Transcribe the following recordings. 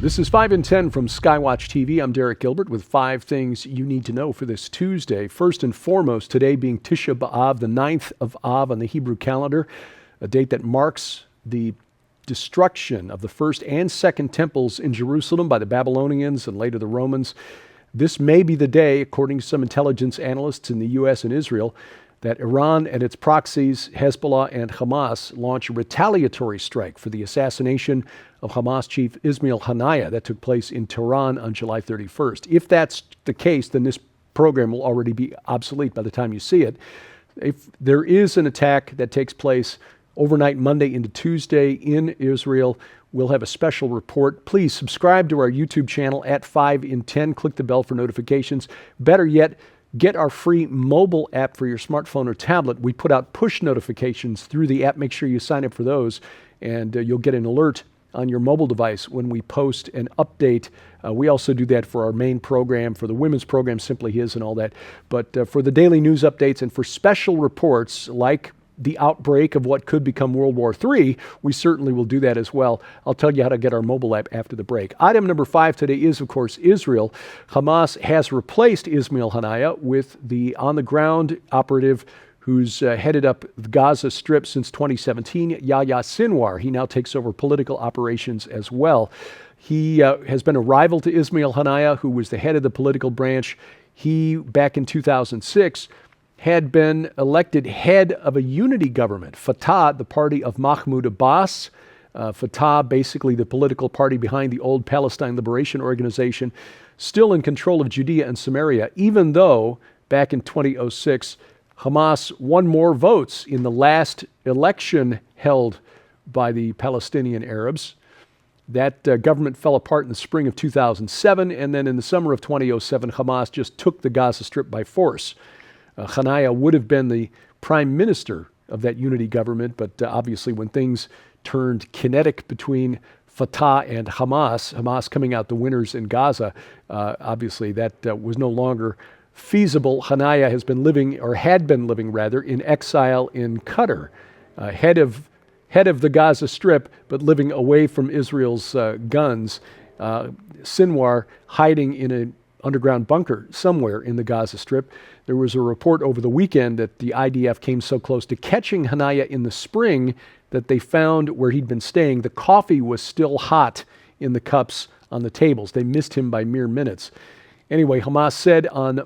This is 5 in 10 from Skywatch TV. I'm Derek Gilbert with 5 things you need to know for this Tuesday. First and foremost, today being Tisha B'Av, the 9th of Av on the Hebrew calendar, a date that marks the destruction of the first and second temples in Jerusalem by the Babylonians and later the Romans. This may be the day, according to some intelligence analysts in the U.S. and Israel, that Iran and its proxies, Hezbollah and Hamas, launch a retaliatory strike for the assassination of Hamas chief Ismail Haniyeh that took place in Tehran on July 31st. If that's the case, then this program will already be obsolete by the time you see it. If there is an attack that takes place overnight Monday into Tuesday in Israel, we'll have a special report. Please subscribe to our YouTube channel at 5 in 10. Click the bell for notifications. Better yet, get our free mobile app for your smartphone or tablet. We put out push notifications through the app. Make sure you sign up for those, and you'll get an alert on your mobile device when we post an update. We also do that for our main program, for the women's program, Simply His and all that. But for the daily news updates and for special reports like the outbreak of what could become World War III, we certainly will do that as well. I'll tell you how to get our mobile app after the break. Item number 5 today is, of course, Israel. Hamas has replaced Ismail Haniyeh with the on-the-ground operative who's headed up the Gaza Strip since 2017, Yahya Sinwar. He now takes over political operations as well. He has been a rival to Ismail Haniyeh, who was the head of the political branch. He, back in 2006, had been elected head of a unity government, Fatah, the party of Mahmoud Abbas. Fatah, basically the political party behind the old Palestine Liberation Organization, still in control of Judea and Samaria, even though back in 2006, Hamas won more votes in the last election held by the Palestinian Arabs. That government fell apart in the spring of 2007, and then in the summer of 2007, Hamas just took the Gaza Strip by force. Hanaya would have been the prime minister of that unity government, but obviously when things turned kinetic between Fatah and Hamas coming out the winners in Gaza, obviously that was no longer feasible. Hanaya has been living, or had been living rather, in exile in Qatar, head of the Gaza Strip, but living away from Israel's guns. Sinwar hiding in an underground bunker somewhere in the Gaza Strip. There was a report over the weekend that the IDF came so close to catching Hanaya in the spring that they found where he'd been staying, the coffee was still hot in the cups on the tables. They missed him by mere minutes. Anyway, Hamas said on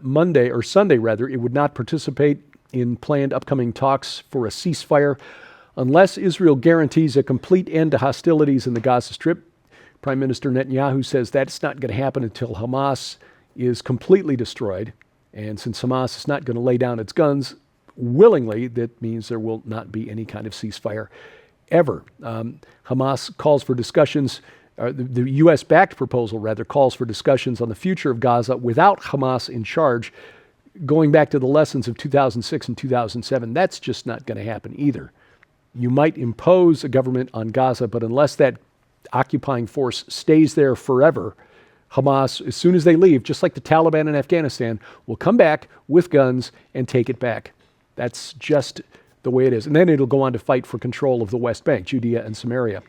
Sunday, it would not participate in planned upcoming talks for a ceasefire unless Israel guarantees a complete end to hostilities in the Gaza Strip. Prime Minister Netanyahu says that's not going to happen until Hamas is completely destroyed. And since Hamas is not going to lay down its guns willingly, that means there will not be any kind of ceasefire ever. Hamas calls for discussions, the U.S.-backed proposal, calls for discussions on the future of Gaza without Hamas in charge, going back to the lessons of 2006 and 2007. That's just not going to happen either. You might impose a government on Gaza, but unless that occupying force stays there forever, Hamas, as soon as they leave, just like the Taliban in Afghanistan, will come back with guns and take it back. That's just the way it is. And then it'll go on to fight for control of the West Bank, Judea and Samaria.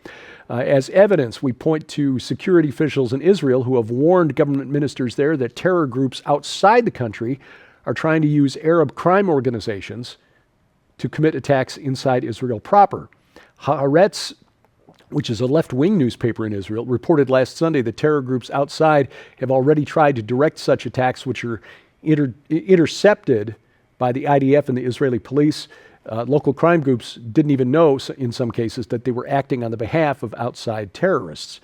As evidence, we point to security officials in Israel who have warned government ministers there that terror groups outside the country are trying to use Arab crime organizations to commit attacks inside Israel proper. Haaretz, which is a left-wing newspaper in Israel, reported last Sunday that terror groups outside have already tried to direct such attacks, which are intercepted by the IDF and the Israeli police. Local crime groups didn't even know, in some cases, that they were acting on the behalf of outside terrorists.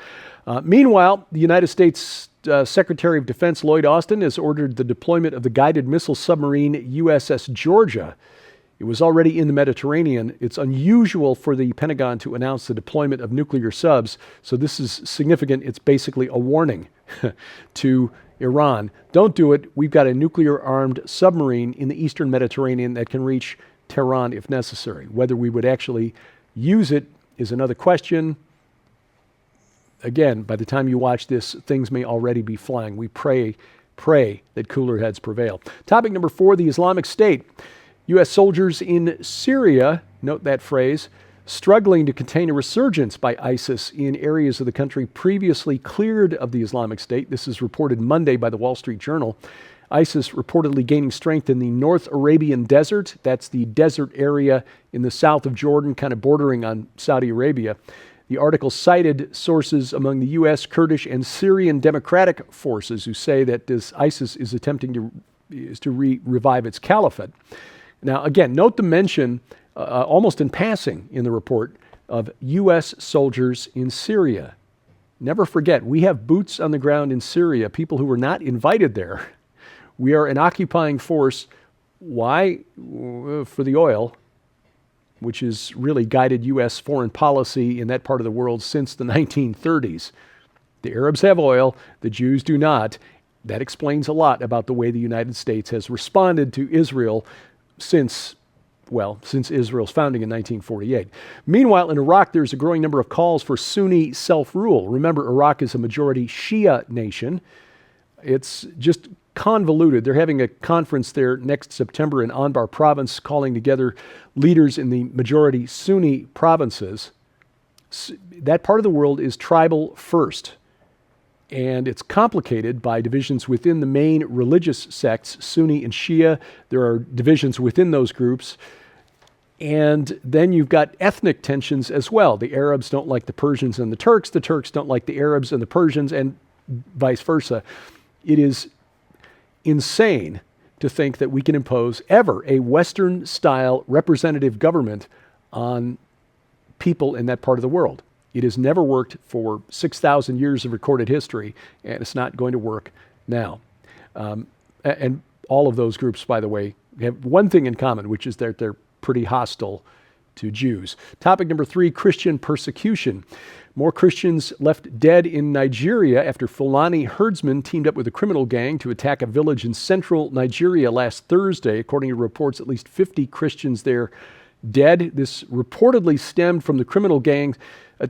Meanwhile, the United States Secretary of Defense Lloyd Austin has ordered the deployment of the guided missile submarine USS Georgia. It was already in the Mediterranean. It's unusual for the Pentagon to announce the deployment of nuclear subs, so this is significant. It's basically a warning to Iran. Don't do it. We've got a nuclear-armed submarine in the eastern Mediterranean that can reach Tehran if necessary. Whether we would actually use it is another question. Again, by the time you watch this, things may already be flying. We pray that cooler heads prevail. Topic number 4, the Islamic State. U.S. soldiers in Syria, note that phrase, struggling to contain a resurgence by ISIS in areas of the country previously cleared of the Islamic State. This is reported Monday by the Wall Street Journal. ISIS reportedly gaining strength in the North Arabian Desert. That's the desert area in the south of Jordan, kind of bordering on Saudi Arabia. The article cited sources among the U.S., Kurdish, and Syrian democratic forces who say that this ISIS is attempting to revive its caliphate. Now, again, note the mention, almost in passing in the report, of U.S. soldiers in Syria. Never forget, we have boots on the ground in Syria, people who were not invited there. We are an occupying force. Why? For the oil, which has really guided U.S. foreign policy in that part of the world since the 1930s. The Arabs have oil, the Jews do not. That explains a lot about the way the United States has responded to Israel since Israel's founding in 1948. Meanwhile, in Iraq, there's a growing number of calls for Sunni self-rule. Remember, Iraq is a majority Shia nation. It's just convoluted. They're having a conference there next September in Anbar province, calling together leaders in the majority Sunni provinces. That part of the world is tribal first, and it's complicated by divisions within the main religious sects, Sunni and Shia. There are divisions within those groups. And then you've got ethnic tensions as well. The Arabs don't like the Persians and the Turks don't like the Arabs and the Persians, and vice versa. It is insane to think that we can impose ever a Western-style representative government on people in that part of the world. It has never worked for 6,000 years of recorded history, and it's not going to work now. And all of those groups, by the way, have one thing in common, which is that they're pretty hostile to Jews. Topic number 3, Christian persecution. More Christians left dead in Nigeria after Fulani herdsmen teamed up with a criminal gang to attack a village in central Nigeria last Thursday. According to reports, at least 50 Christians there dead. This reportedly stemmed from the criminal gang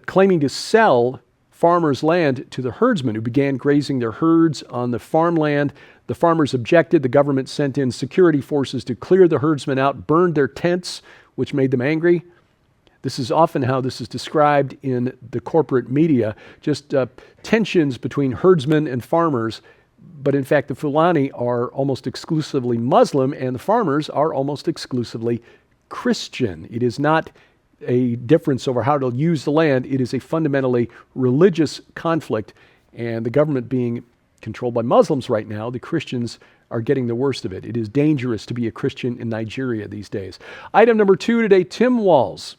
claiming to sell farmers' land to the herdsmen who began grazing their herds on the farmland. The farmers objected. The government sent in security forces to clear the herdsmen out, burned their tents, which made them angry. This is often how this is described in the corporate media, just tensions between herdsmen and farmers. But in fact, the Fulani are almost exclusively Muslim, and the farmers are almost exclusively Christian. It is not a difference over how to use the land. It is a fundamentally religious conflict, and the government being controlled by Muslims right now, the Christians are getting the worst of it. It is dangerous to be a Christian in Nigeria these days. Item number 2 today, Tim Walz.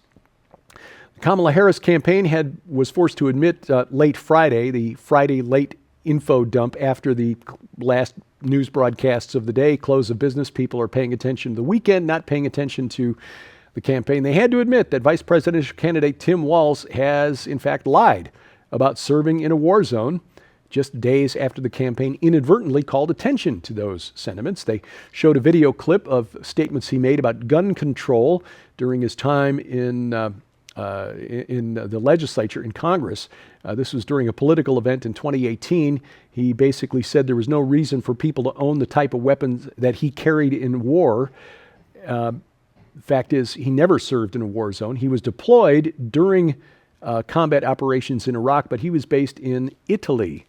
The Kamala Harris campaign was forced to admit late Friday, the Friday late info dump after the last news broadcasts of the day, close of business. People are paying attention to the weekend, not paying attention to the campaign. They had to admit that Vice Presidential candidate Tim Walz has, in fact, lied about serving in a war zone just days after the campaign inadvertently called attention to those sentiments. They showed a video clip of statements he made about gun control during his time in the legislature, in Congress. This was during a political event in 2018. He basically said there was no reason for people to own the type of weapons that he carried in war. Fact is, he never served in a war zone. He was deployed during combat operations in Iraq, but he was based in Italy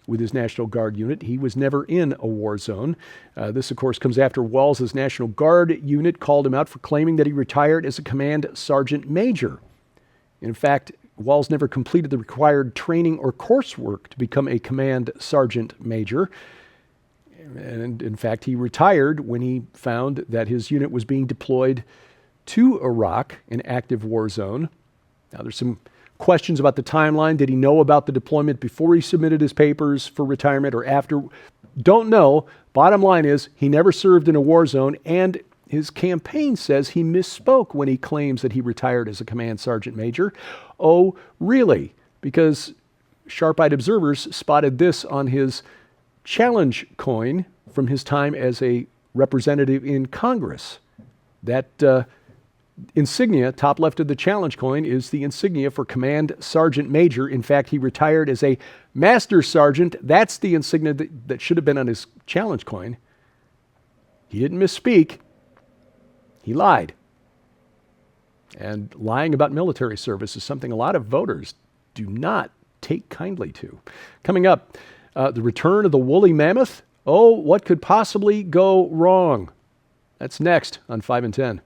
with his National Guard unit. He was never in a war zone. This, of course, comes after Walz's National Guard unit called him out for claiming that he retired as a command sergeant major. In fact, Walz never completed the required training or coursework to become a command sergeant major. And in fact, he retired when he found that his unit was being deployed to Iraq, an active war zone. Now, there's some questions about the timeline. Did he know about the deployment before he submitted his papers for retirement or after? Don't know. Bottom line is he never served in a war zone, and his campaign says he misspoke when he claims that he retired as a command sergeant major. Oh, really? Because sharp-eyed observers spotted this on his challenge coin from his time as a representative in Congress. That insignia, top left of the challenge coin, is the insignia for Command Sergeant Major. In fact, he retired as a Master Sergeant. That's the insignia that should have been on his challenge coin. He didn't misspeak. He lied. And lying about military service is something a lot of voters do not take kindly to. Coming up, the return of the woolly mammoth. Oh, what could possibly go wrong? That's next on 5 and 10.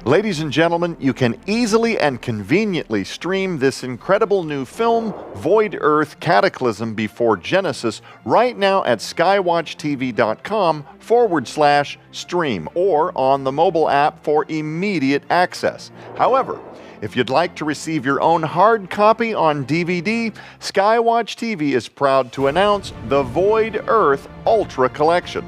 Ladies and gentlemen, you can easily and conveniently stream this incredible new film, Void Earth Cataclysm Before Genesis, right now at skywatchtv.com/stream or on the mobile app for immediate access. However, if you'd like to receive your own hard copy on DVD, Skywatch TV is proud to announce the Void Earth Ultra Collection.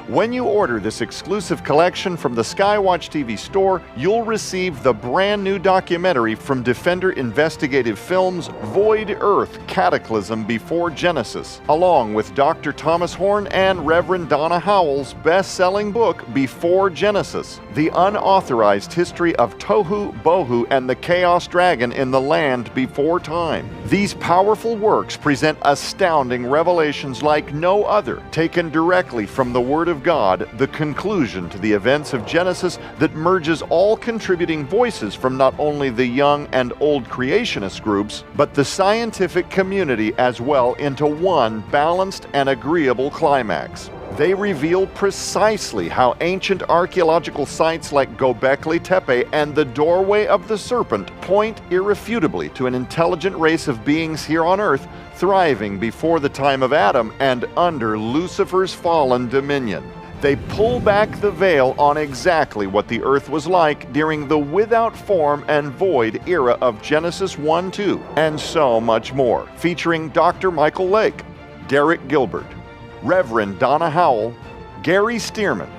When you order this exclusive collection from the Skywatch TV store, you'll receive the brand new documentary from Defender Investigative Films, Void Earth Cataclysm Before Genesis, along with Dr. Thomas Horn and Reverend Donna Howell's best-selling book, Before Genesis, The Unauthorized History of Tohu, Bohu, and the Chaos Dragon in the Land Before Time. These powerful works present astounding revelations like no other, taken directly from the Word of God, the conclusion to the events of Genesis that merges all contributing voices from not only the young and old creationist groups, but the scientific community as well into one balanced and agreeable climax. They reveal precisely how ancient archaeological sites like Göbekli Tepe and the Doorway of the Serpent point irrefutably to an intelligent race of beings here on Earth thriving before the time of Adam and under Lucifer's fallen dominion. They pull back the veil on exactly what the Earth was like during the without form and void era of Genesis 1-2, and so much more, featuring Dr. Michael Lake, Derek Gilbert, Reverend Donna Howell, Gary Stearman,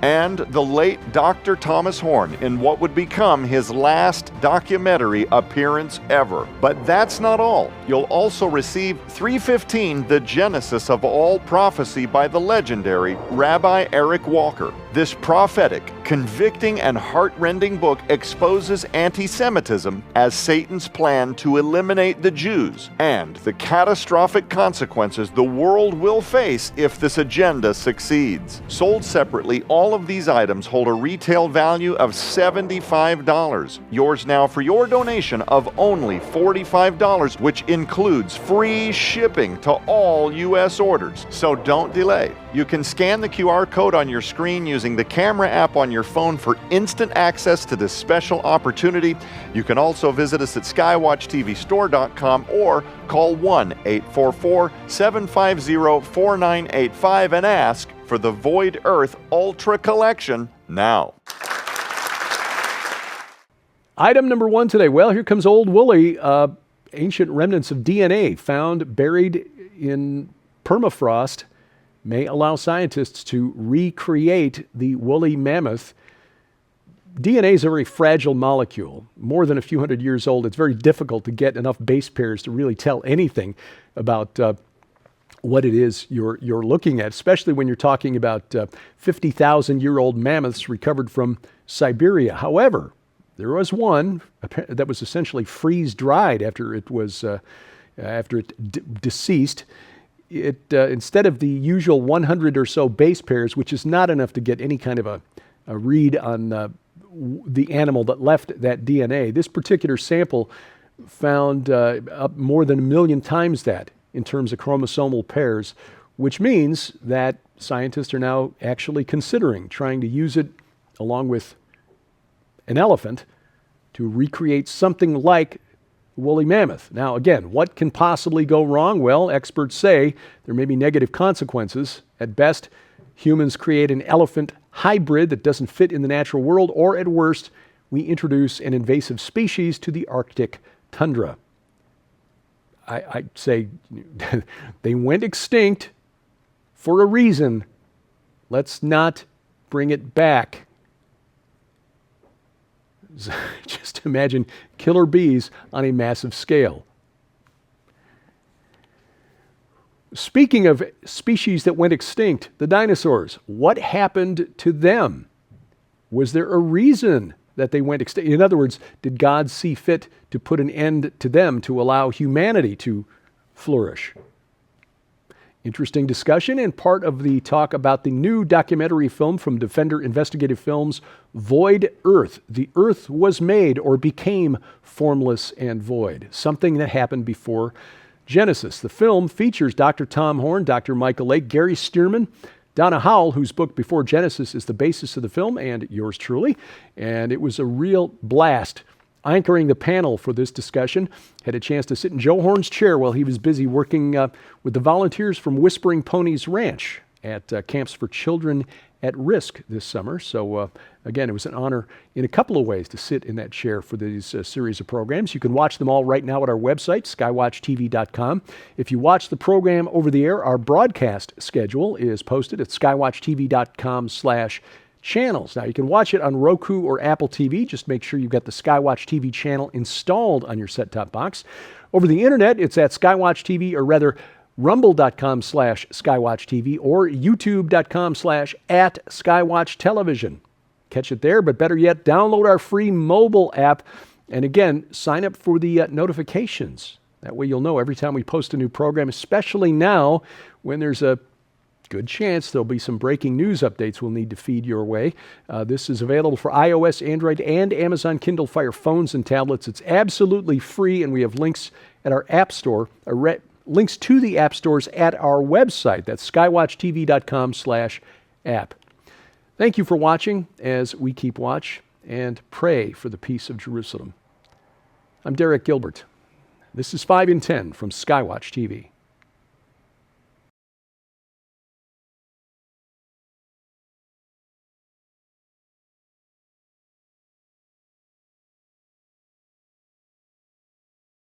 and the late Dr. Thomas Horn in what would become his last documentary appearance ever. But that's not all. You'll also receive 315, The Genesis of All Prophecy by the legendary Rabbi Eric Walker. This prophetic, convicting, and heart-rending book exposes anti-Semitism as Satan's plan to eliminate the Jews and the catastrophic consequences the world will face if this agenda succeeds. Sold separately, all of these items hold a retail value of $75. Yours now for your donation of only $45, which includes free shipping to all U.S. orders. So don't delay. You can scan the QR code on your screen using the camera app on your phone for instant access to this special opportunity. You can also visit us at skywatchtvstore.com or call 1-844-750-4985 and ask for the Void Earth Ultra Collection now. Item number 1 today. Well, here comes Old Woolly. Ancient remnants of DNA found buried in permafrost may allow scientists to recreate the woolly mammoth. DNA is a very fragile molecule, more than a few hundred years old. It's very difficult to get enough base pairs to really tell anything about what it is you're looking at, especially when you're talking about 50,000-year-old mammoths recovered from Siberia. However, there was one that was essentially freeze-dried after it was deceased. It instead of the usual 100 or so base pairs, which is not enough to get any kind of a read on the animal that left that DNA, this particular sample found up more than 1 million times that in terms of chromosomal pairs, which means that scientists are now actually considering trying to use it along with an elephant to recreate something like woolly mammoth. Now, again, what can possibly go wrong? Well, experts say there may be negative consequences. At best, humans create an elephant hybrid that doesn't fit in the natural world, or at worst, we introduce an invasive species to the Arctic tundra. I'd say they went extinct for a reason. Let's not bring it back. Just imagine killer bees on a massive scale. Speaking of species that went extinct, the dinosaurs, what happened to them? Was there a reason that they went extinct? In other words, did God see fit to put an end to them to allow humanity to flourish? Interesting discussion and part of the talk about the new documentary film from Defender Investigative Films, Void Earth. The Earth was made or became formless and void, something that happened before Genesis. The film features Dr. Tom Horn, Dr. Michael Lake, Gary Stearman, Donna Howell, whose book Before Genesis is the basis of the film, and yours truly. And it was a real blast. Anchoring the panel for this discussion, had a chance to sit in Joe Horn's chair while he was busy working with the volunteers from Whispering Ponies Ranch at Camps for Children at Risk this summer. So again, it was an honor in a couple of ways to sit in that chair for these series of programs. You can watch them all right now at our website, skywatchtv.com. If you watch the program over the air, our broadcast schedule is posted at skywatchtv.com/channels. Now, you can watch it on Roku or Apple TV. Just make sure you've got the Skywatch TV channel installed on your set-top box. Over the internet, it's at Skywatch TV, or rather, rumble.com/Skywatch TV or youtube.com/@Skywatch Television. Catch it there, but better yet, download our free mobile app. And again, sign up for the notifications. That way you'll know every time we post a new program, especially now when there's a good chance there'll be some breaking news updates we'll need to feed your way. This is available for iOS, Android, and Amazon Kindle Fire phones and tablets. It's absolutely free, and we have links at our App Store, links to the app stores at our website. That's skywatchtv.com/app. Thank you for watching as we keep watch and pray for the peace of Jerusalem. I'm Derek Gilbert. This is 5 in 10 from Skywatch TV.